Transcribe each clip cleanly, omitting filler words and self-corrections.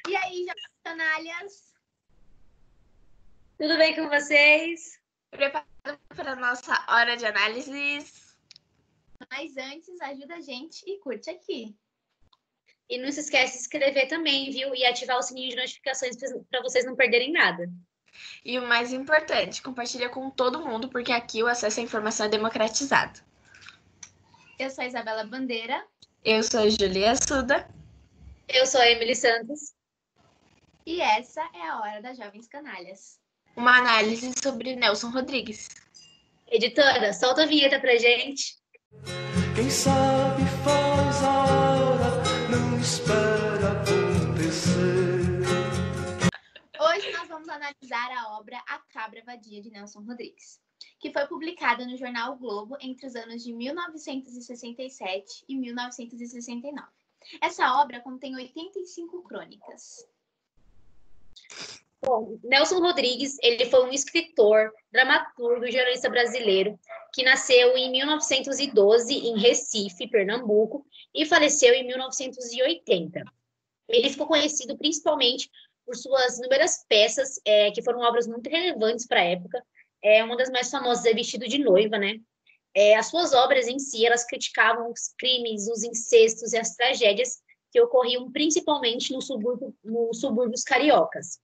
E aí, canalhas? Tudo bem com vocês? Preparado para a nossa hora de análises? Mas antes, ajuda a gente e curte aqui. E não se esquece de se inscrever também, viu? E ativar o sininho de notificações para vocês não perderem nada. E o mais importante, compartilha com todo mundo, porque aqui o acesso à informação é democratizado. Eu sou a Isabela Bandeira. Eu sou a Julia Suda. Eu sou a Emily Santos. E essa é a Hora das Jovens Canalhas. Uma análise sobre Nelson Rodrigues. Editora, solta a vinheta pra gente. Quem sabe faz a hora, não espera acontecer. Hoje nós vamos analisar a obra A Cabra Vadia, de Nelson Rodrigues, que foi publicada no jornal o Globo entre os anos de 1967 e 1969. Essa obra contém 85 crônicas. Bom, Nelson Rodrigues, ele foi um escritor, dramaturgo e jornalista brasileiro que nasceu em 1912 em Recife, Pernambuco, e faleceu em 1980. Ele ficou conhecido principalmente por suas inúmeras peças, que foram obras muito relevantes para a época. Uma das mais famosas é Vestido de Noiva, né? As suas obras em si, elas criticavam os crimes, os incestos e as tragédias que ocorriam principalmente nos subúrbios cariocas.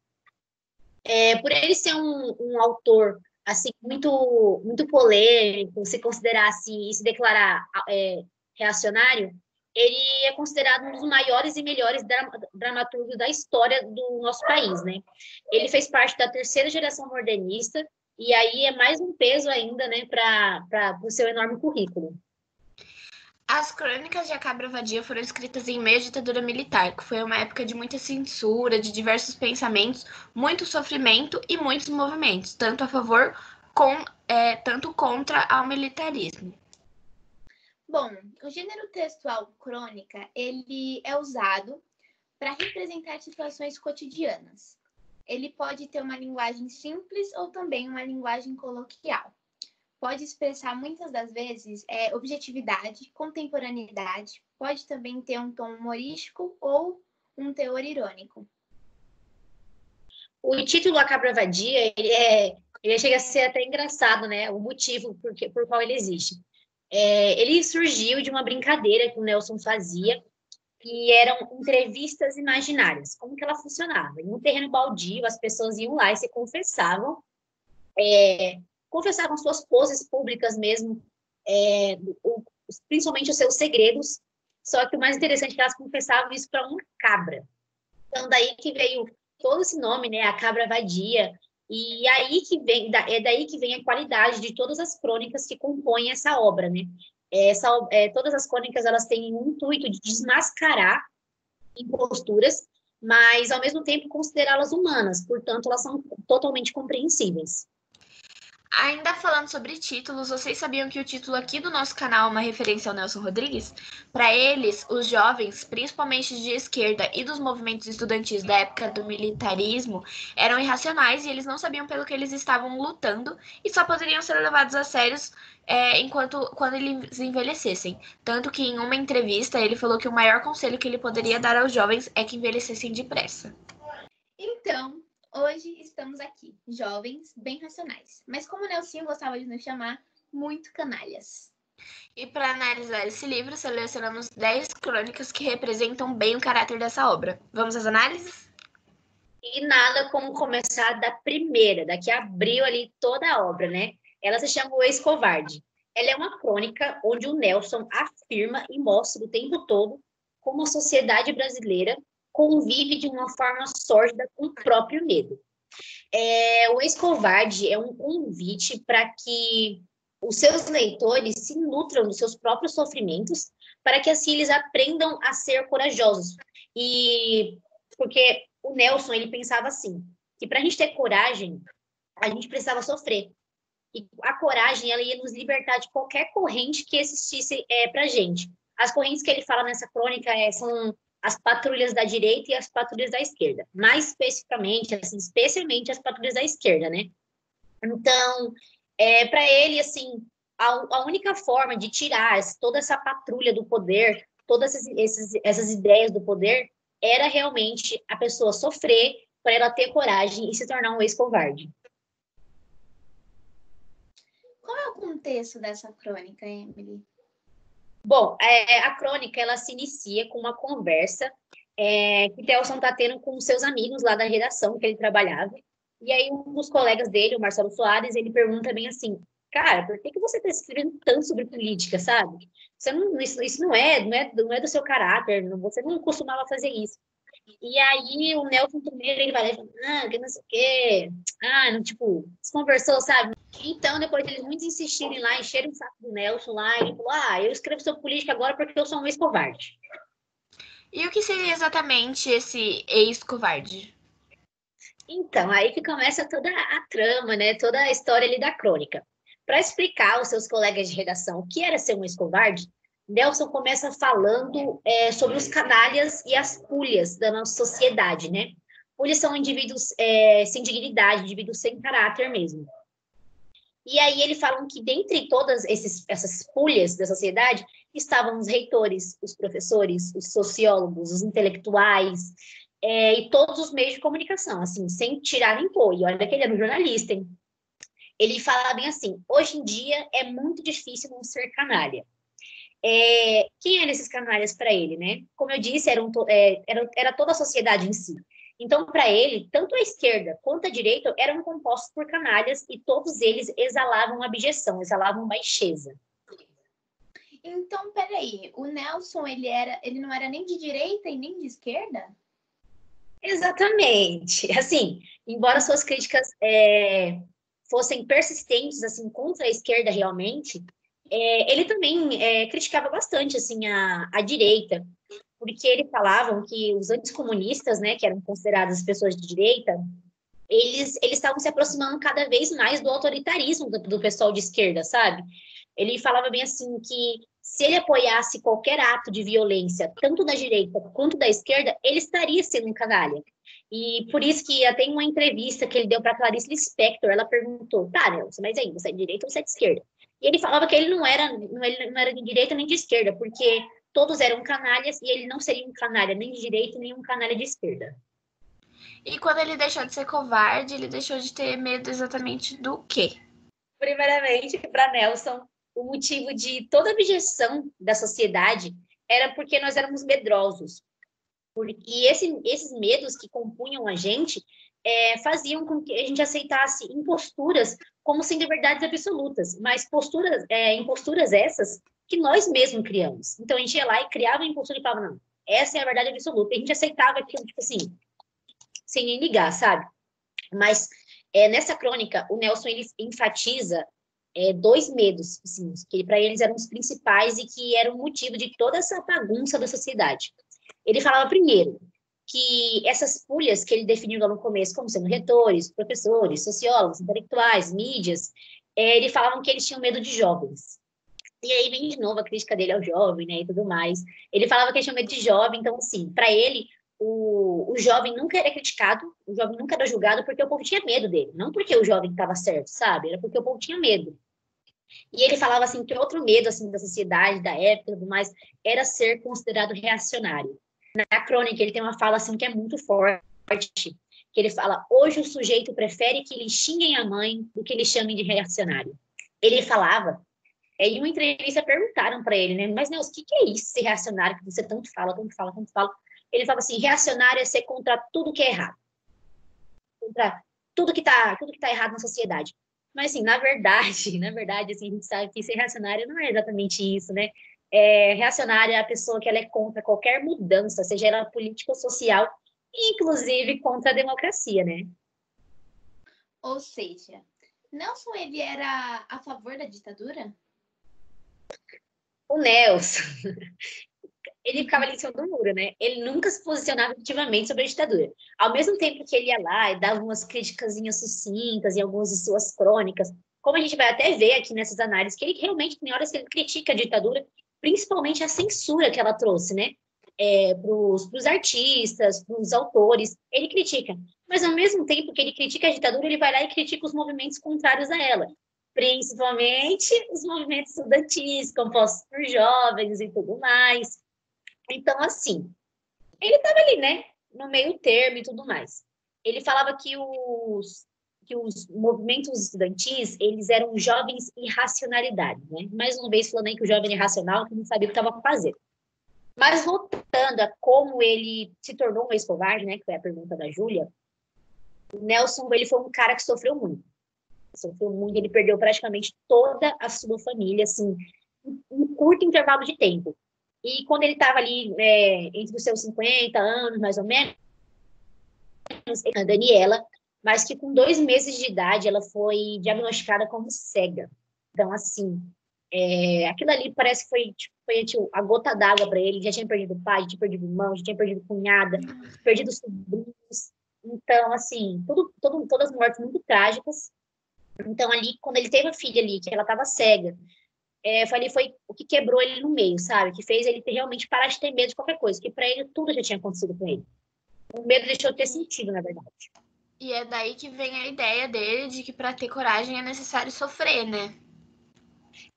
Por ele ser um autor assim muito polêmico, se considerar assim e se declarar reacionário, ele é considerado um dos maiores e melhores dramaturgos da história do nosso país, né? Ele fez parte da terceira geração modernista e aí é mais um peso ainda, né, para o seu enorme currículo. As crônicas de A Cabra Vadia foram escritas em meio à ditadura militar, que foi uma época de muita censura, de diversos pensamentos, muito sofrimento e muitos movimentos, tanto a favor tanto contra ao militarismo. Bom, o gênero textual crônica, ele é usado para representar situações cotidianas. Ele pode ter uma linguagem simples ou também uma linguagem coloquial. Pode expressar, muitas das vezes, objetividade, contemporaneidade, pode também ter um tom humorístico ou um teor irônico. O título A Cabra Vadia, ele chega a ser até engraçado, né? O motivo por qual ele existe. Ele surgiu de uma brincadeira que o Nelson fazia, que eram entrevistas imaginárias. Como que ela funcionava? Em um terreno baldio, as pessoas iam lá e se confessavam, confessavam suas poses públicas mesmo, principalmente os seus segredos, só que o mais interessante é que elas confessavam isso para uma cabra. Então, daí que veio todo esse nome, né, A Cabra Vadia, e aí que vem, é daí que vem a qualidade de todas as crônicas que compõem essa obra, né? Todas as crônicas, elas têm um intuito de desmascarar imposturas, mas, ao mesmo tempo, considerá-las humanas, portanto, elas são totalmente compreensíveis. Ainda falando sobre títulos, vocês sabiam que o título aqui do nosso canal é uma referência ao Nelson Rodrigues? Para eles, os jovens, principalmente de esquerda e dos movimentos estudantis da época do militarismo, eram irracionais e eles não sabiam pelo que eles estavam lutando e só poderiam ser levados a sérios quando eles envelhecessem. Tanto que em uma entrevista ele falou que o maior conselho que ele poderia dar aos jovens é que envelhecessem depressa. Então, hoje estamos aqui, jovens, bem racionais. Mas como o Nelson gostava de nos chamar, muito canalhas. E para analisar esse livro, selecionamos 10 crônicas que representam bem o caráter dessa obra. Vamos às análises? E nada como começar da primeira, da que abriu ali toda a obra, né? Ela se chama O Ex-Covarde. Ela é uma crônica onde o Nelson afirma e mostra o tempo todo como a sociedade brasileira convive de uma forma sórdida com o próprio medo. O Ex-Covarde é um convite para que os seus leitores se nutram dos seus próprios sofrimentos, para que assim eles aprendam a ser corajosos. E porque o Nelson, ele pensava assim, que para a gente ter coragem, a gente precisava sofrer. E a coragem, ela ia nos libertar de qualquer corrente que existisse para a gente. As correntes que ele fala nessa crônica são as patrulhas da direita e as patrulhas da esquerda. Mais especificamente, assim, especialmente as patrulhas da esquerda, né? Então, para ele, assim, a única forma de tirar toda essa patrulha do poder, todas essas ideias do poder, era realmente a pessoa sofrer para ela ter coragem e se tornar um ex-covarde. Qual é o contexto dessa crônica, Emily? Bom, a crônica ela se inicia com uma conversa que Telson está tendo com seus amigos lá da redação que ele trabalhava. E aí um dos colegas dele, o Marcelo Soares, ele pergunta bem assim, cara, por que você está escrevendo tanto sobre política, sabe? Você não, isso não é do seu caráter, você não costumava fazer isso. E aí o Nelson primeiro, ele vai lá e fala, que não sei o quê, não, tipo, se conversou, sabe? Então, depois eles muito insistirem lá, encherem o saco do Nelson lá, ele falou, eu escrevo sobre política agora porque eu sou um ex-covarde. E o que seria exatamente esse ex-covarde? Então, aí que começa toda a trama, né? Toda a história ali da crônica. Para explicar aos seus colegas de redação o que era ser um ex-covarde, Nelson começa falando sobre os canalhas e as pulhas da nossa sociedade, né? Pulhas são indivíduos sem dignidade, indivíduos sem caráter mesmo. E aí ele fala que dentre todas essas pulhas da sociedade estavam os reitores, os professores, os sociólogos, os intelectuais, e todos os meios de comunicação, assim, sem tirar nem pôr. E olha que ele era um jornalista, hein? Ele fala bem assim, hoje em dia é muito difícil não ser canalha. Quem eram esses canalhas para ele, né? Como eu disse, era toda a sociedade em si. Então, para ele, tanto a esquerda quanto a direita eram compostos por canalhas e todos eles exalavam abjeção, exalavam baixeza. Então, peraí, o Nelson, ele não era nem de direita e nem de esquerda? Exatamente. Assim, embora suas críticas fossem persistentes assim contra a esquerda realmente, ele também criticava bastante assim a direita, porque eles falavam que os anticomunistas, né, que eram consideradas pessoas de direita, eles estavam se aproximando cada vez mais do autoritarismo do pessoal de esquerda, sabe? Ele falava bem assim que se ele apoiasse qualquer ato de violência, tanto da direita quanto da esquerda, ele estaria sendo um canalha. E por isso que até em uma entrevista que ele deu para Clarice Lispector, ela perguntou, tá, Nelson, mas aí, você é de direita ou você é de esquerda? E ele falava que ele não era de direita nem de esquerda, porque todos eram canalhas e ele não seria um canalha nem de direita nem um canalha de esquerda. E quando ele deixou de ser covarde, ele deixou de ter medo exatamente do quê? Primeiramente, para Nelson, o motivo de toda objeção da sociedade era porque nós éramos medrosos. E esses medos que compunham a gente faziam com que a gente aceitasse imposturas como sendo verdades absolutas, mas imposturas essas que nós mesmos criamos. Então, a gente ia lá e criava a impostura e falava, não, essa é a verdade absoluta. E a gente aceitava aquilo, tipo assim, sem nem ligar, sabe? Mas nessa crônica, o Nelson ele enfatiza dois medos, assim, que para eles eram os principais e que eram o motivo de toda essa bagunça da sociedade. Ele falava primeiro que essas pulhas que ele definiu lá no começo, como sendo retores, professores, sociólogos, intelectuais, mídias, ele falavam que eles tinham medo de jovens. E aí vem de novo a crítica dele ao jovem, né, e tudo mais. Ele falava que eles tinham medo de jovem, então, assim, para ele, o jovem nunca era criticado, o jovem nunca era julgado porque o povo tinha medo dele. Não porque o jovem estava certo, sabe? Era porque o povo tinha medo. E ele falava, assim, que outro medo, assim, da sociedade, da época e tudo mais, era ser considerado reacionário. Na crônica, ele tem uma fala, assim, que é muito forte, que ele fala, hoje o sujeito prefere que lhe xinguem a mãe do que lhe chamem de reacionário. Ele falava, em uma entrevista perguntaram para ele, né, mas, Nelson, o que é isso, ser reacionário, que você tanto fala, tanto fala, tanto fala? Ele fala assim, reacionário é ser contra tudo que é errado. Contra tudo que tá errado na sociedade. Mas, assim, na verdade, assim, a gente sabe que ser reacionário não é exatamente isso, né? Reacionária é a pessoa que ela é contra qualquer mudança, seja ela política ou social, inclusive contra a democracia, né? Ou seja, Nelson, ele era a favor da ditadura? O Nelson, ele ficava ali em cima do muro, né? Ele nunca se posicionava ativamente sobre a ditadura. Ao mesmo tempo que ele ia lá e dava umas criticazinhas sucintas em algumas de suas crônicas, como a gente vai até ver aqui nessas análises, que ele realmente tem horas que ele critica a ditadura, principalmente a censura que ela trouxe, né? Para os artistas, para os autores, ele critica. Mas, ao mesmo tempo que ele critica a ditadura, ele vai lá e critica os movimentos contrários a ela. Principalmente os movimentos estudantis, compostos por jovens e tudo mais. Então, assim, ele estava ali, né? No meio termo e tudo mais. Ele falava que os movimentos estudantis, eles eram jovens irracionalidade, né? Mais uma vez falando aí que o jovem irracional que não sabia o que estava fazendo. Mas voltando a como ele se tornou um ex-covarde, né? Que foi a pergunta da Júlia. O Nelson, ele foi um cara que sofreu muito. Sofreu muito, ele perdeu praticamente toda a sua família, assim, em um curto intervalo de tempo. E quando ele estava ali, entre os seus 50 anos, mais ou menos, a Daniela, mas que com 2 meses de idade ela foi diagnosticada como cega. Então, assim, aquilo ali parece que foi tipo, a gota d'água para ele. Já tinha perdido o pai, já tinha perdido irmão, já tinha perdido cunhada, perdido sobrinhos. Então, assim, todas mortes muito trágicas. Então, ali, quando ele teve a filha ali, que ela estava cega, foi o que quebrou ele no meio, sabe? Que fez ele realmente parar de ter medo de qualquer coisa, porque para ele tudo já tinha acontecido com ele. O medo deixou de ter sentido, na verdade. E é daí que vem a ideia dele de que para ter coragem é necessário sofrer, né?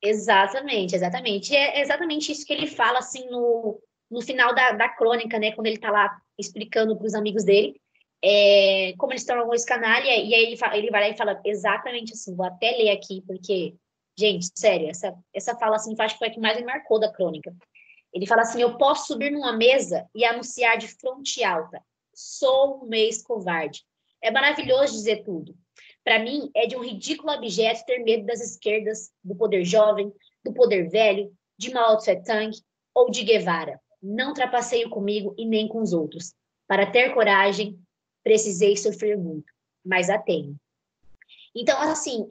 Exatamente, exatamente. E é exatamente isso que ele fala, assim, no final da crônica, né? Quando ele tá lá explicando para os amigos dele como eles se tornam um ex-canalha, e aí ele vai lá e fala exatamente assim, vou até ler aqui, porque, gente, sério, essa fala, assim, acho que foi a que mais me marcou da crônica. Ele fala assim, eu posso subir numa mesa e anunciar de fronte alta, sou um ex-covarde. É maravilhoso dizer tudo. Para mim, é de um ridículo objeto ter medo das esquerdas, do poder jovem, do poder velho, de Mao Tse-tung ou de Guevara. Não trapaceio comigo e nem com os outros. Para ter coragem, precisei sofrer muito, mas a tenho. Então, assim,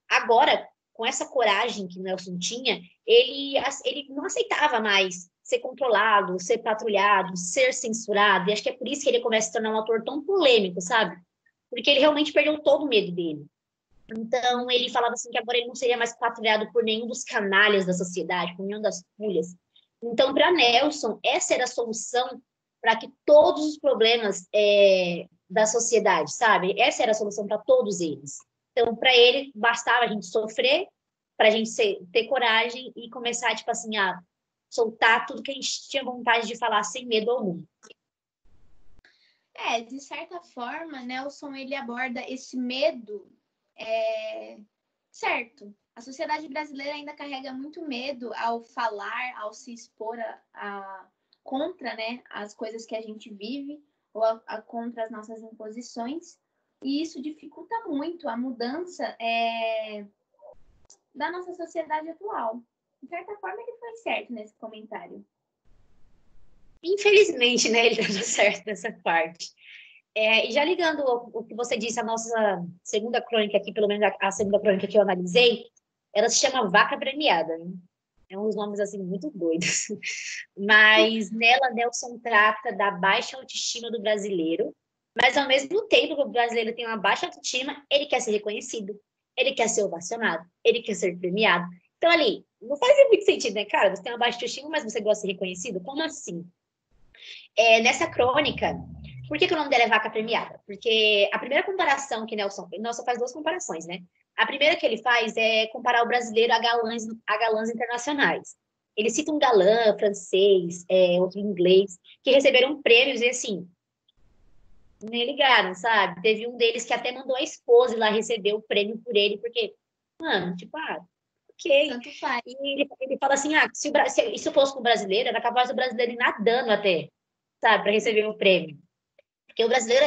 agora, com essa coragem que o Nelson tinha, ele não aceitava mais ser controlado, ser patrulhado, ser censurado, e acho que é por isso que ele começa a se tornar um autor tão polêmico, sabe? Porque ele realmente perdeu todo o medo dele. Então, ele falava assim que agora ele não seria mais patrulhado por nenhum dos canalhas da sociedade, por nenhum das pulhas. Então, para Nelson, essa era a solução para que todos os problemas da sociedade, sabe? Essa era a solução para todos eles. Então, para ele, bastava a gente sofrer, para a gente ter coragem e começar, tipo assim, a soltar tudo que a gente tinha vontade de falar sem medo algum. De certa forma, Nelson, ele aborda esse medo certo. A sociedade brasileira ainda carrega muito medo ao falar, ao se expor contra, né, as coisas que a gente vive ou contra as nossas imposições. E isso dificulta muito a mudança da nossa sociedade atual. De certa forma, ele foi certo nesse comentário. Infelizmente, né, ele estava certo nessa parte. E já ligando o que você disse, a nossa segunda crônica aqui, pelo menos a segunda crônica que eu analisei, ela se chama Vaca Premiada, né? É uns nomes, assim, muito doidos. Mas nela, Nelson trata da baixa autoestima do brasileiro, mas ao mesmo tempo que o brasileiro tem uma baixa autoestima, ele quer ser reconhecido, ele quer ser ovacionado, ele quer ser premiado. Então, ali, não faz muito sentido, né, cara? Você tem uma baixa autoestima, mas você gosta de ser reconhecido? Como assim? Nessa crônica, por que o nome dela é Vaca Premiada? Porque a primeira comparação que Nelson faz 2 comparações, né? A primeira que ele faz é comparar o brasileiro a galãs internacionais. Ele cita um galã francês, outro inglês, que receberam prêmios e, assim, nem ligaram, sabe? Teve um deles que até mandou a esposa ir lá receber o prêmio por ele, porque, mano, tipo, ok. Tanto faz. E ele fala assim, se isso fosse com o brasileiro, era capaz do brasileiro ir nadando até, sabe, para receber o prêmio. Porque o brasileiro,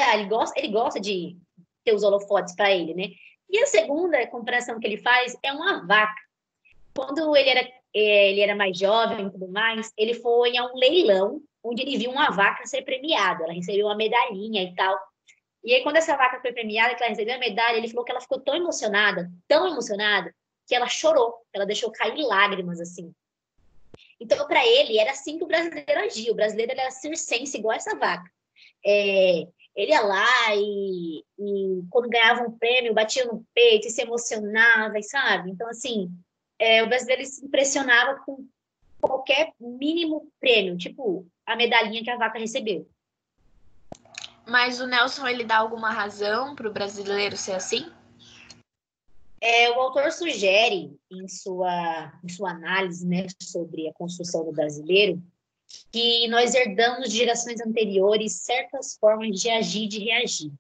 ele gosta de ter os holofotes para ele, né? E a segunda comparação que ele faz é uma vaca. Quando ele era mais jovem e tudo mais, ele foi a um leilão onde ele viu uma vaca ser premiada. Ela recebeu uma medalhinha e tal. E aí, quando essa vaca foi premiada, que ela recebeu a medalha, ele falou que ela ficou tão emocionada, que ela chorou. Ela deixou cair lágrimas, assim. Então, para ele, era assim que o brasileiro agia. O brasileiro era circense, igual essa vaca. Ele ia lá e quando ganhava um prêmio, batia no peito e se emocionava, sabe? Então, assim, o brasileiro se impressionava com qualquer mínimo prêmio, tipo a medalhinha que a vaca recebeu. Mas o Nelson, ele dá alguma razão para o brasileiro ser assim? O autor sugere, em sua análise, né, sobre a construção do brasileiro, que nós herdamos de gerações anteriores certas formas de agir, de reagir.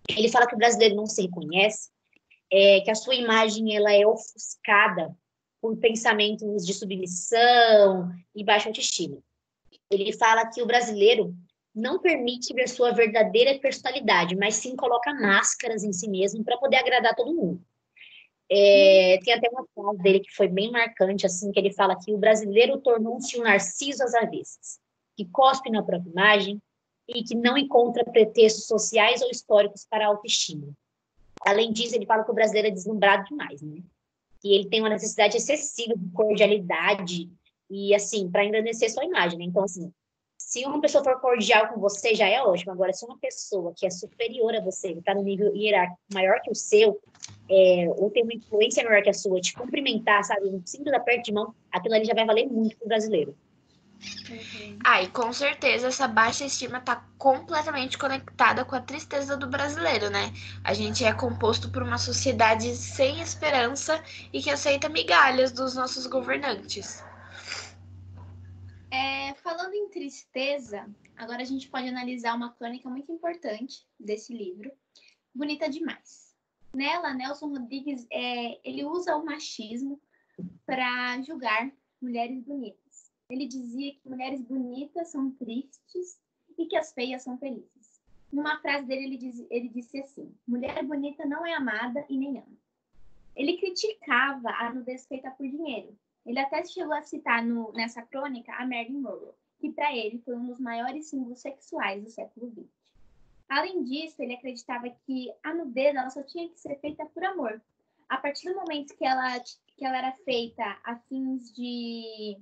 Ele fala que o brasileiro não se reconhece, que a sua imagem ela é ofuscada por pensamentos de submissão e baixa autoestima. Ele fala que o brasileiro não permite ver sua verdadeira personalidade, mas sim coloca máscaras em si mesmo para poder agradar todo mundo. Tem até uma frase dele que foi bem marcante, assim, que ele fala que o brasileiro tornou-se um narciso às avessas, que cospe na própria imagem e que não encontra pretextos sociais ou históricos para a autoestima. Além disso, ele fala que o brasileiro é deslumbrado demais, né? Que ele tem uma necessidade excessiva de cordialidade e, assim, para engrandecer sua imagem, né? Então, assim, se uma pessoa for cordial com você, já é ótimo. Agora, se uma pessoa que é superior a você, que está no nível hierárquico maior que o seu, ou tem uma influência maior que a sua, te cumprimentar, sabe, um simples aperto de mão, aquilo ali já vai valer muito pro brasileiro. E com certeza essa baixa estima está completamente conectada com a tristeza do brasileiro, né? A gente é composto por uma sociedade sem esperança e que aceita migalhas dos nossos governantes. Falando em tristeza, agora a gente pode analisar uma crônica muito importante desse livro, Bonita Demais. Nela, Nelson Rodrigues ele usa o machismo para julgar mulheres bonitas. Ele dizia que mulheres bonitas são tristes e que as feias são felizes. Numa frase dele, ele disse assim: mulher bonita não é amada e nem ama. Ele criticava a nudez feita por dinheiro. Ele até chegou a citar nessa crônica a Marilyn Monroe, que para ele foi um dos maiores símbolos sexuais do século XX. Além disso, ele acreditava que a nudez ela só tinha que ser feita por amor. A partir do momento que ela era feita a fins de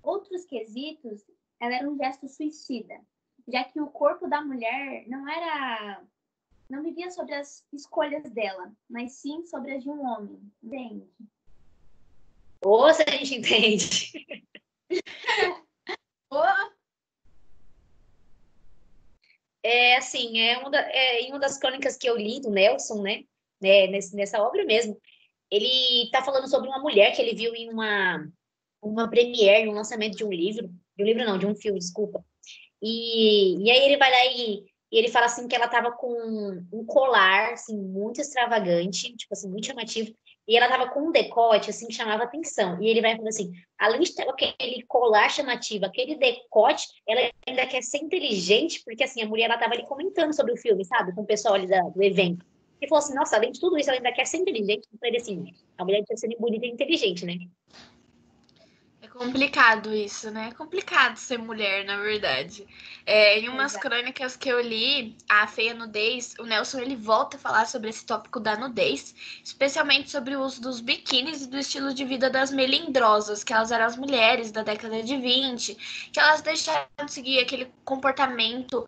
outros quesitos, ela era um gesto suicida, já que o corpo da mulher não vivia sobre as escolhas dela, mas sim sobre as de um homem, entende? Ou se a gente entende. Assim, em uma das crônicas que eu li do Nelson, né, nessa obra mesmo, ele tá falando sobre uma mulher que ele viu em uma premiere, um lançamento de um livro, de um filme, desculpa. E aí ele vai lá e ele fala assim que ela tava com um colar, assim, muito extravagante, tipo assim, muito chamativo, e ela tava com um decote, assim, que chamava atenção. E ele vai falando assim, além de ter aquele colar chamativo, aquele decote, ela ainda quer ser inteligente, porque, assim, a mulher, ela tava ali comentando sobre o filme, sabe? Com o pessoal ali do evento. E falou assim, nossa, além de tudo isso, ela ainda quer ser inteligente. Eu falei assim, a mulher tinha sendo bonita e inteligente, né? É complicado isso, né? É complicado ser mulher, na verdade. Em umas crônicas que eu li, a feia nudez, o Nelson ele volta a falar sobre esse tópico da nudez, especialmente sobre o uso dos biquínis e do estilo de vida das melindrosas, que elas eram as mulheres da década de 20, que elas deixaram de seguir aquele comportamento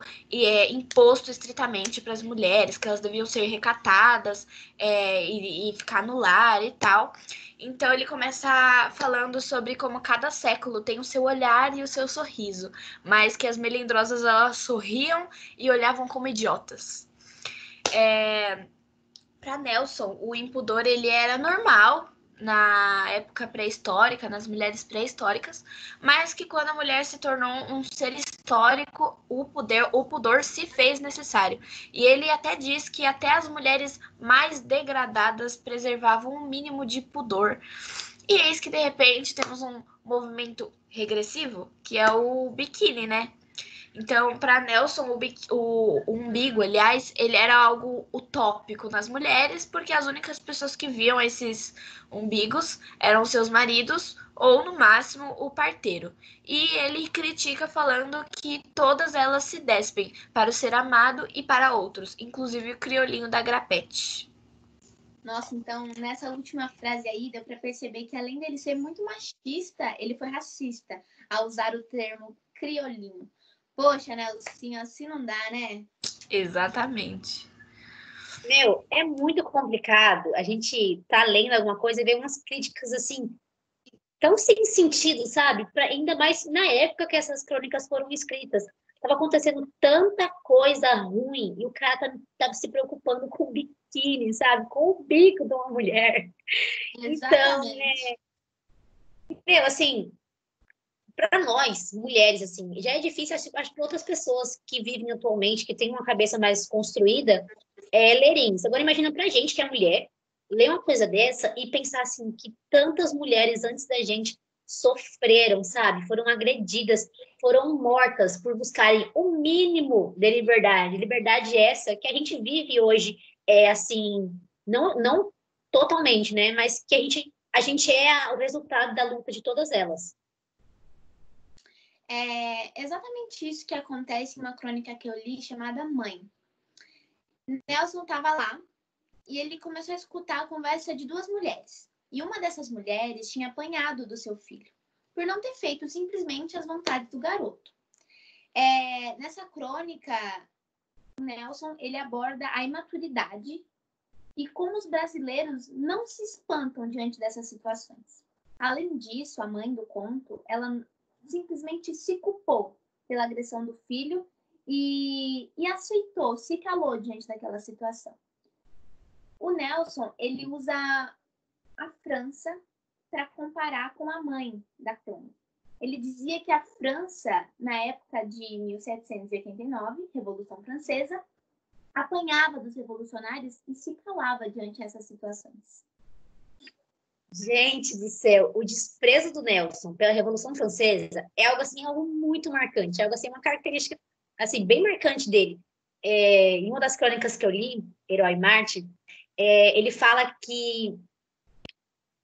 imposto estritamente para as mulheres, que elas deviam ser recatadas e ficar no lar e tal. Então ele começa falando sobre como cada século tem o seu olhar e o seu sorriso, mas que as melindrosas elas sorriam e olhavam como idiotas. Para Nelson, o impudor ele era normal na época pré-histórica, nas mulheres pré-históricas, mas que quando a mulher se tornou um ser histórico, o pudor se fez necessário. E ele até diz que até as mulheres mais degradadas preservavam um mínimo de pudor. E eis que, de repente, temos um movimento regressivo, que é o biquíni, né? Então, para Nelson, o umbigo, aliás, ele era algo utópico nas mulheres, porque as únicas pessoas que viam esses umbigos eram seus maridos ou, no máximo, o parteiro. E ele critica falando que todas elas se despem para o ser amado e para outros, inclusive o criolinho da Grapete. Nossa, então nessa última frase aí deu para perceber que além dele ser muito machista, ele foi racista ao usar o termo criolinho. Poxa, Nelson, assim não dá, né? Exatamente. Meu, é muito complicado a gente tá lendo alguma coisa e ver umas críticas assim, tão sem sentido, sabe? Ainda mais na época que essas crônicas foram escritas. Tava acontecendo tanta coisa ruim e o cara tava se preocupando com o biquíni, sabe? Com o bico de uma mulher. Exatamente. Então, meu, assim, para nós, mulheres, assim, já é difícil, acho para outras pessoas que vivem atualmente, que têm uma cabeça mais construída, lerem isso. Agora, imagina pra gente que é mulher, ler uma coisa dessa e pensar, assim, que tantas mulheres antes da gente sofreram, sabe? Foram agredidas, foram mortas por buscarem o mínimo de liberdade. Liberdade essa que a gente vive hoje, assim, não totalmente, né? Mas que a gente é o resultado da luta de todas elas. É exatamente isso que acontece em uma crônica que eu li chamada Mãe. Nelson estava lá e ele começou a escutar a conversa de duas mulheres. E uma dessas mulheres tinha apanhado do seu filho, por não ter feito simplesmente as vontades do garoto. Nessa crônica, o Nelson ele aborda a imaturidade e como os brasileiros não se espantam diante dessas situações. Além disso, a mãe do conto, ela simplesmente se culpou pela agressão do filho e aceitou, se calou diante daquela situação. O Nelson, ele usa a França para comparar com a mãe da crônica. Ele dizia que a França, na época de 1789, Revolução Francesa, apanhava dos revolucionários e se calava diante dessas situações. Gente do céu, o desprezo do Nelson pela Revolução Francesa é algo assim, algo muito marcante, algo assim, uma característica assim, bem marcante dele. Em uma das crônicas que eu li, Herói Marte, ele fala que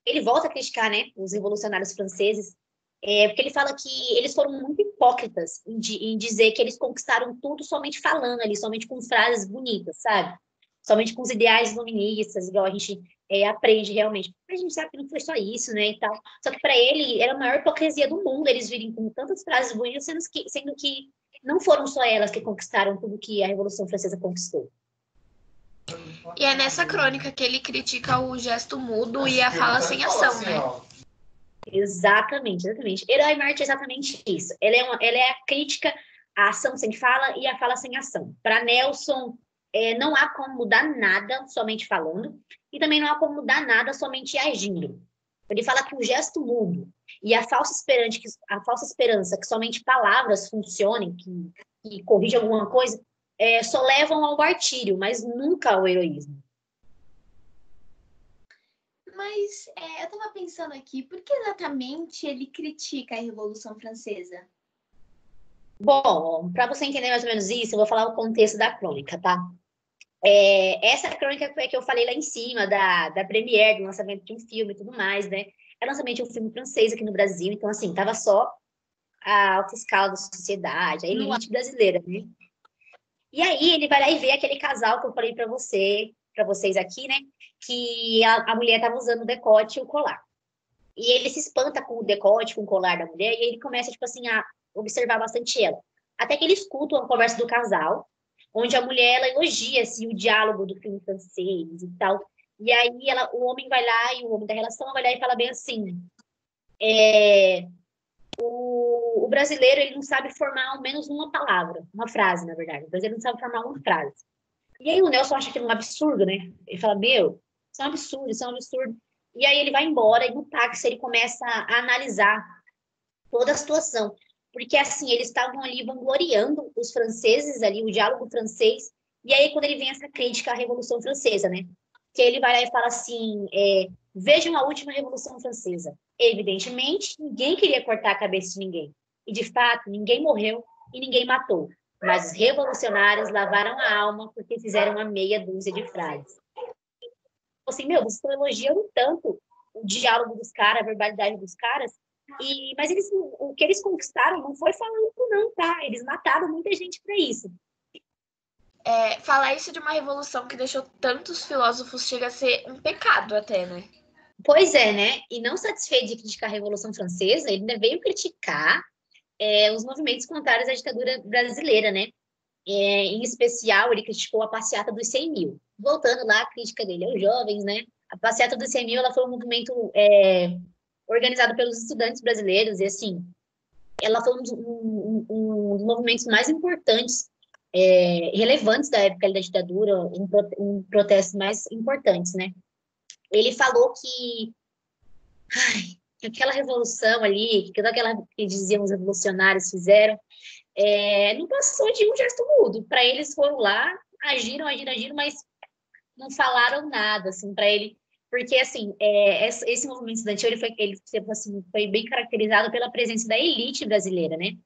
ele volta a criticar, né, os revolucionários franceses, porque ele fala que eles foram muito hipócritas em dizer que eles conquistaram tudo somente falando ali, somente com frases bonitas, sabe? Somente com os ideais iluministas, igual a gente aprende realmente. A gente sabe que não foi só isso, né, e tal. Só que para ele era a maior hipocrisia do mundo eles virem com tantas frases bonitas, sendo que não foram só elas que conquistaram tudo que a Revolução Francesa conquistou. E é nessa crônica que ele critica o gesto mudo e a fala sem ação, né? Exatamente. Herói Marte é exatamente isso. Ela é a crítica à ação sem fala e à fala sem ação. Para Nelson, não há como mudar nada somente falando, e também não há como mudar nada somente agindo. Ele fala que o gesto mudo e a falsa esperança que somente palavras funcionem, que corrigem alguma coisa, só levam ao martírio, mas nunca ao heroísmo. Mas eu estava pensando aqui, por que exatamente ele critica a Revolução Francesa? Bom, para você entender mais ou menos isso, eu vou falar o contexto da crônica, tá? Essa crônica foi a que eu falei lá em cima, da premiere, do lançamento de um filme e tudo mais, né? É lançamento de um filme francês aqui no Brasil, então, assim, tava só a alta escala da sociedade, a elite brasileira, né? E aí ele vai lá e vê aquele casal que eu falei para vocês aqui, né? Que a mulher estava usando o decote e o colar. E ele se espanta com o decote, com o colar da mulher, e ele começa, tipo assim, a observar bastante ela. Até que ele escuta uma conversa do casal, onde a mulher, ela elogia, assim, o diálogo do filme francês e tal. E aí o homem vai lá, e o homem da relação vai lá e fala bem assim, o brasileiro, ele não sabe formar ao menos uma palavra, uma frase, na verdade. O brasileiro não sabe formar uma frase. E aí o Nelson acha aquilo um absurdo, né? Ele fala, isso é um absurdo, isso é um absurdo. E aí ele vai embora e no táxi ele começa a analisar toda a situação. Porque, assim, eles estavam ali vangloriando os franceses ali, o diálogo francês. E aí quando ele vem essa crítica à Revolução Francesa, né? Que ele vai lá e fala assim, vejam a última Revolução Francesa. Evidentemente, ninguém queria cortar a cabeça de ninguém. E, de fato, ninguém morreu e ninguém matou. Mas os revolucionários lavaram a alma porque fizeram uma meia dúzia de frases. Assim, vocês estão elogiando tanto o diálogo dos caras, a verbalidade dos caras, mas o que eles conquistaram não foi falando não, tá? Eles mataram muita gente para isso. Falar isso de uma revolução que deixou tantos filósofos chega a ser um pecado até, né? Pois é, né? E não satisfeito de criticar a Revolução Francesa, ele ainda veio criticar os movimentos contrários à ditadura brasileira, né? Em especial, ele criticou a passeata dos 100 mil. Voltando lá, a crítica dele aos jovens, né? A passeata dos 100 mil, ela foi um movimento organizado pelos estudantes brasileiros e, assim, ela foi um dos movimentos mais importantes, relevantes da época da ditadura, um protestos mais importantes, né? Ele falou que aquela revolução ali, que toda aquela que diziam os revolucionários fizeram, não passou de um gesto mudo. Para eles foram lá, agiram, mas não falaram nada, assim, para ele. Porque, assim, esse movimento estudantil, assim, foi bem caracterizado pela presença da elite brasileira, né?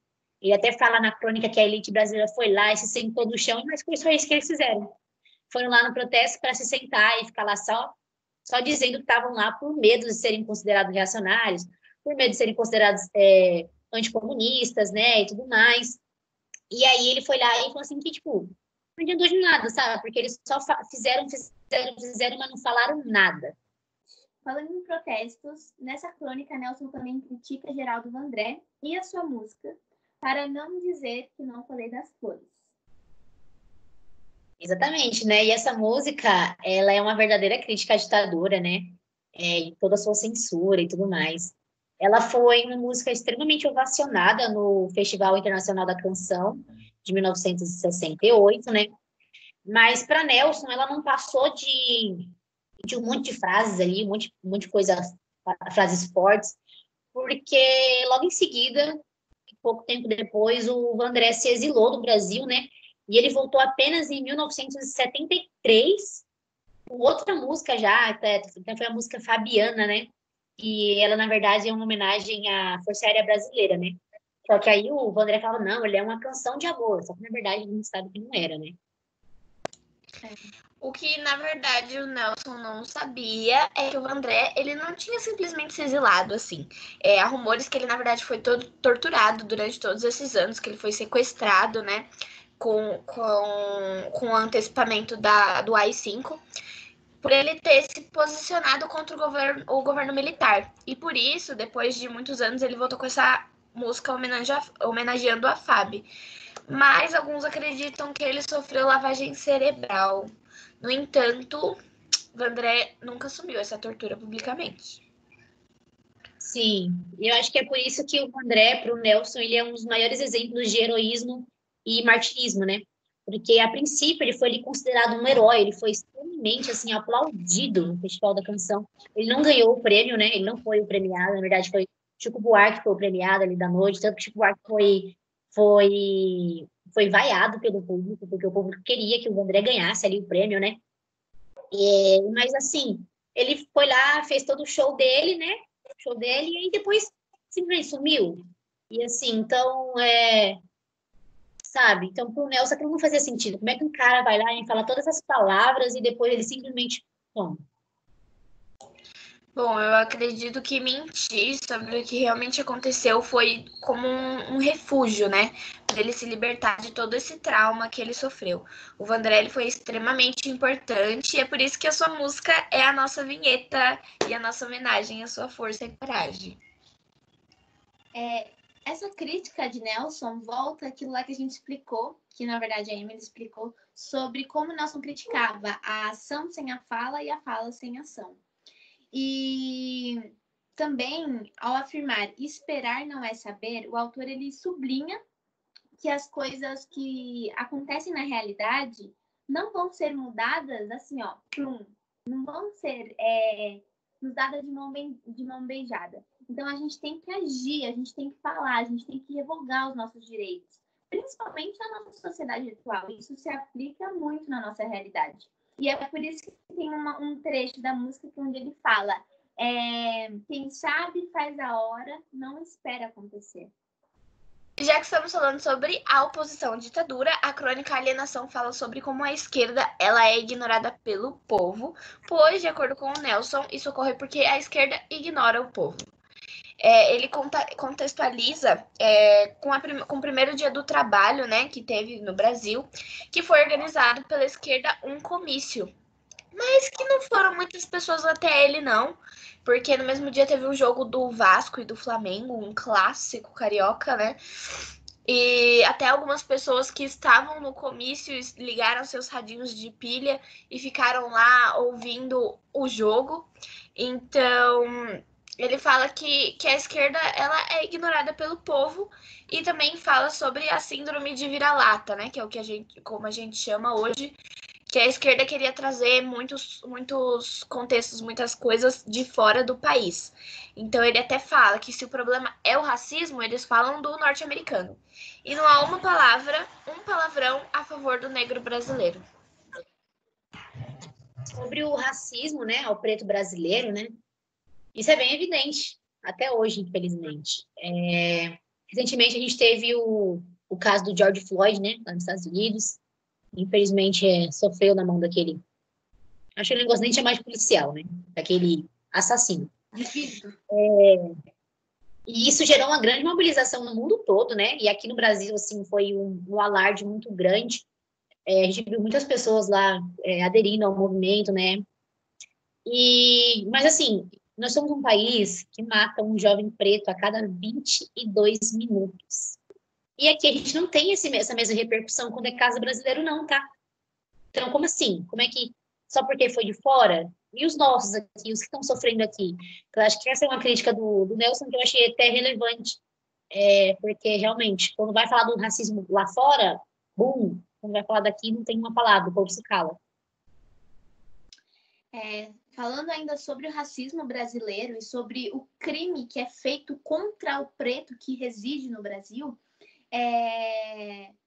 Ele até fala na crônica que a elite brasileira foi lá e se sentou no chão, mas foi só isso que eles fizeram. Foram lá no protesto para se sentar e ficar lá só dizendo que estavam lá por medo de serem considerados reacionários, por medo de serem considerados anticomunistas, né, e tudo mais. E aí ele foi lá e falou assim que, tipo, não adiantou de nada, sabe? Porque eles só fizeram, mas não falaram nada. Falando em protestos, nessa crônica, Nelson também critica Geraldo Vandré e a sua música, para não dizer que não falei das flores. Exatamente, né? E essa música, ela é uma verdadeira crítica à ditadura, né? E toda a sua censura e tudo mais. Ela foi uma música extremamente ovacionada no Festival Internacional da Canção de 1968, né? Mas para Nelson, ela não passou de um monte de frases ali, um monte de coisa, frases fortes, porque logo em seguida, pouco tempo depois, o Vandré se exilou do Brasil, né? E ele voltou apenas em 1973, com outra música já, foi a música Fabiana, né? E ela, na verdade, é uma homenagem à Força Aérea Brasileira, né? Só que aí o Vandré fala, não, ele é uma canção de amor, só que na verdade a gente sabe que não era, né? O que, na verdade, o Nelson não sabia é que o Vandré, ele não tinha simplesmente se exilado, assim. Há rumores que ele, na verdade, foi todo torturado durante todos esses anos, que ele foi sequestrado, né, com o antecipamento do AI-5, por ele ter se posicionado contra o governo militar. E por isso, depois de muitos anos, ele voltou com essa música homenageando a FAB. Mas alguns acreditam que ele sofreu lavagem cerebral. No entanto, Vandré nunca assumiu essa tortura publicamente. Sim, e eu acho que é por isso que o Vandré, para o Nelson, ele é um dos maiores exemplos de heroísmo e martirismo, né? Porque, a princípio, ele foi considerado um herói, ele foi extremamente, assim, aplaudido no Festival da Canção. Ele não ganhou o prêmio, né? Ele não foi o premiado, na verdade, foi Chico Buarque que foi o premiado ali da noite, tanto que Chico Buarque foi vaiado pelo público, porque o público queria que o Vandré ganhasse ali o prêmio, né? Mas, assim, ele foi lá, fez todo o show dele, né? E aí depois simplesmente sumiu. E assim, então, sabe? Então, pro Nelson aquilo não fazia sentido. Como é que um cara vai lá e fala todas essas palavras e depois ele simplesmente toma? Bom, eu acredito que mentir sobre o que realmente aconteceu foi como um refúgio, né? Para ele se libertar de todo esse trauma que ele sofreu. O Vandré ele foi extremamente importante e é por isso que a sua música é a nossa vinheta e a nossa homenagem à sua força e coragem. Essa crítica de Nelson volta àquilo lá que a gente explicou, que na verdade a Emily explicou, sobre como Nelson criticava a ação sem a fala e a fala sem ação. E também, ao afirmar esperar não é saber, o autor ele sublinha que as coisas que acontecem na realidade não vão ser mudadas assim, ó, não vão ser nos dadas de mão beijada. Então, a gente tem que agir, a gente tem que falar, a gente tem que revogar os nossos direitos, principalmente na nossa sociedade atual. Isso se aplica muito na nossa realidade. E é por isso que tem um trecho da música onde ele fala quem sabe faz a hora, não espera acontecer. Já que estamos falando sobre a oposição à ditadura, a crônica Alienação fala sobre como a esquerda ela é ignorada pelo povo, pois, de acordo com o Nelson, isso ocorre porque a esquerda ignora o povo. Ele contextualiza com o primeiro dia do trabalho, né, que teve no Brasil, que foi organizado pela esquerda um comício. Mas que não foram muitas pessoas até ele, não. Porque no mesmo dia teve um jogo do Vasco e do Flamengo, um clássico carioca, né? E até algumas pessoas que estavam no comício ligaram seus radinhos de pilha e ficaram lá ouvindo o jogo. Então, ele fala que a esquerda ela é ignorada pelo povo e também fala sobre a síndrome de vira-lata, né? Que é o que como a gente chama hoje, que a esquerda queria trazer muitos contextos, muitas coisas de fora do país. Então ele até fala que se o problema é o racismo, eles falam do norte-americano. E não há um palavrão a favor do negro brasileiro. Sobre o racismo, né, ao preto brasileiro, né, isso é bem evidente, até hoje, infelizmente. Recentemente a gente teve o caso do George Floyd, né, lá nos Estados Unidos. Infelizmente, sofreu na mão daquele... Acho que ele não gosta nem de chamar de policial, né? Daquele assassino. E isso gerou uma grande mobilização no mundo todo, né? E aqui no Brasil, assim, foi um alarde muito grande. A gente viu muitas pessoas lá aderindo ao movimento, né? Mas, assim, nós somos um país que mata um jovem preto a cada 22 minutos. E aqui a gente não tem essa mesma repercussão quando é caso brasileiro, não, tá? Então, como assim? Como é que só porque foi de fora? E os nossos aqui, os que estão sofrendo aqui? Eu acho que essa é uma crítica do Nelson que eu achei até relevante. Porque, realmente, quando vai falar do racismo lá fora, bum, quando vai falar daqui, não tem uma palavra, o povo se cala. Falando ainda sobre o racismo brasileiro e sobre o crime que é feito contra o preto que reside no Brasil,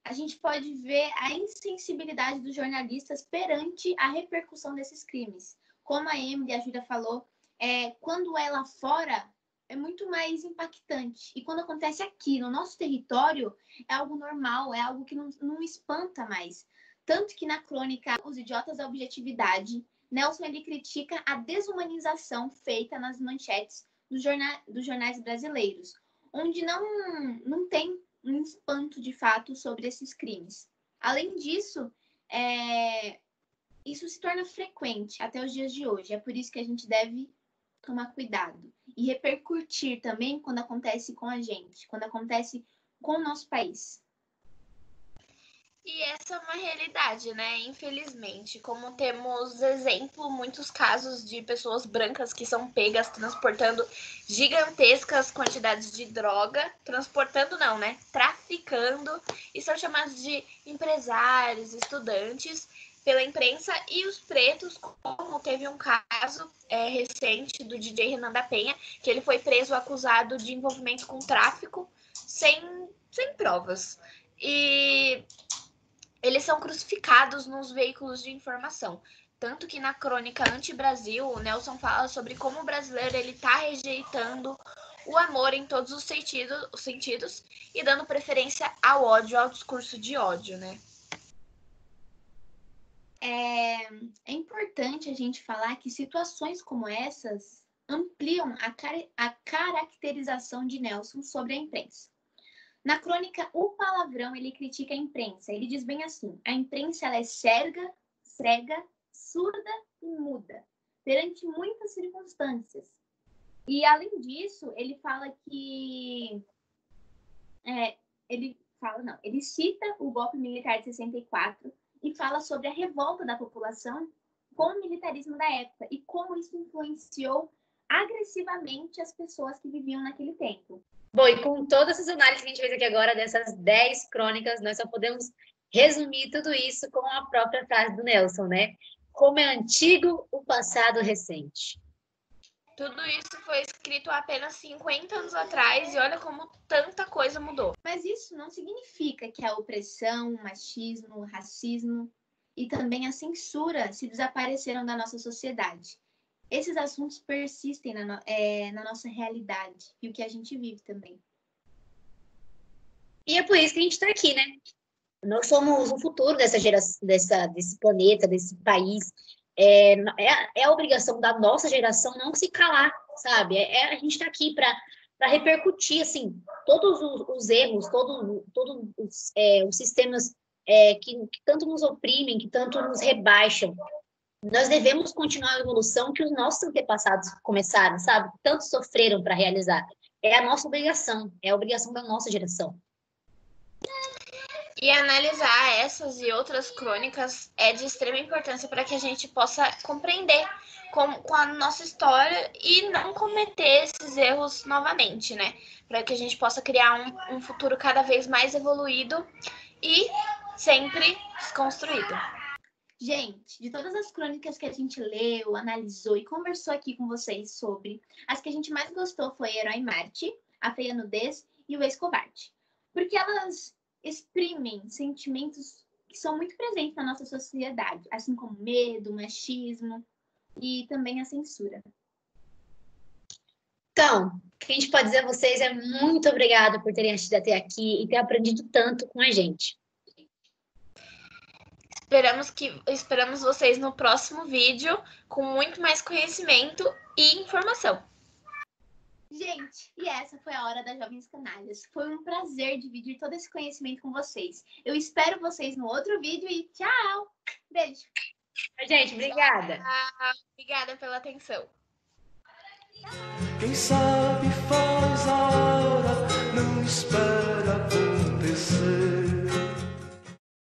a gente pode ver a insensibilidade dos jornalistas perante a repercussão desses crimes. Como a Emily e a Júlia falou, quando é lá fora, é muito mais impactante. E quando acontece aqui, no nosso território, é algo normal, é algo que não espanta mais. Tanto que na crônica Os Idiotas da Objetividade, Nelson ele critica a desumanização feita nas manchetes dos jornais brasileiros, onde não tem um espanto de fato sobre esses crimes. Além disso, isso se torna frequente até os dias de hoje. É por isso que a gente deve tomar cuidado e repercutir também quando acontece com a gente, quando acontece com o nosso país. E essa é uma realidade, né? Infelizmente, como temos exemplo, muitos casos de pessoas brancas que são pegas transportando gigantescas quantidades de droga, transportando não, né? Traficando, e são chamados de empresários, estudantes, pela imprensa, e os pretos, como teve um caso recente do DJ Renan da Penha, que ele foi preso acusado de envolvimento com tráfico sem provas. E eles são crucificados nos veículos de informação. Tanto que na crônica Anti-Brasil, o Nelson fala sobre como o brasileiro está rejeitando o amor em todos os sentidos e dando preferência ao ódio, ao discurso de ódio, né? É importante a gente falar que situações como essas ampliam a caracterização de Nelson sobre a imprensa. Na crônica O Palavrão, ele critica a imprensa. Ele diz bem assim: a imprensa ela é cega, surda e muda perante muitas circunstâncias. E, além disso, ele fala que... Ele cita o golpe militar de 64 e fala sobre a revolta da população com o militarismo da época e como isso influenciou agressivamente as pessoas que viviam naquele tempo. Bom, e com todas essas análises que a gente fez aqui agora, dessas 10 crônicas, nós só podemos resumir tudo isso com a própria frase do Nelson, né? Como é antigo o passado recente. Tudo isso foi escrito há apenas 50 anos atrás e olha como tanta coisa mudou. Mas isso não significa que a opressão, o machismo, o racismo e também a censura se desapareceram da nossa sociedade. Esses assuntos persistem na nossa realidade e o que a gente vive também. E é por isso que a gente está aqui, né? Nós somos o futuro dessa geração, desse planeta, desse país. É a obrigação da nossa geração não se calar, sabe? A gente está aqui para repercutir, assim, todos os erros, todos os sistemas que tanto nos oprimem, que tanto nos rebaixam. Nós devemos continuar a evolução que os nossos antepassados começaram, sabe? Tanto sofreram para realizar. É a nossa obrigação, é a obrigação da nossa geração. E analisar essas e outras crônicas é de extrema importância para que a gente possa compreender com a nossa história e não cometer esses erros novamente, né? Para que a gente possa criar um futuro cada vez mais evoluído e sempre desconstruído. Gente, de todas as crônicas que a gente leu, analisou e conversou aqui com vocês sobre, as que a gente mais gostou foi Herói Marte, A Feia Nudez e O Ex-Covarde. Porque elas exprimem sentimentos que são muito presentes na nossa sociedade, assim como medo, machismo e também a censura. Então, o que a gente pode dizer a vocês é muito obrigada por terem assistido até aqui e ter aprendido tanto com a gente. Esperamos vocês no próximo vídeo com muito mais conhecimento e informação. Gente, e essa foi a Hora das Jovens Canalhas. Foi um prazer dividir todo esse conhecimento com vocês. Eu espero vocês no outro vídeo e tchau! Beijo! Gente, obrigada! Obrigada pela atenção. Quem sabe faz a hora, não espera.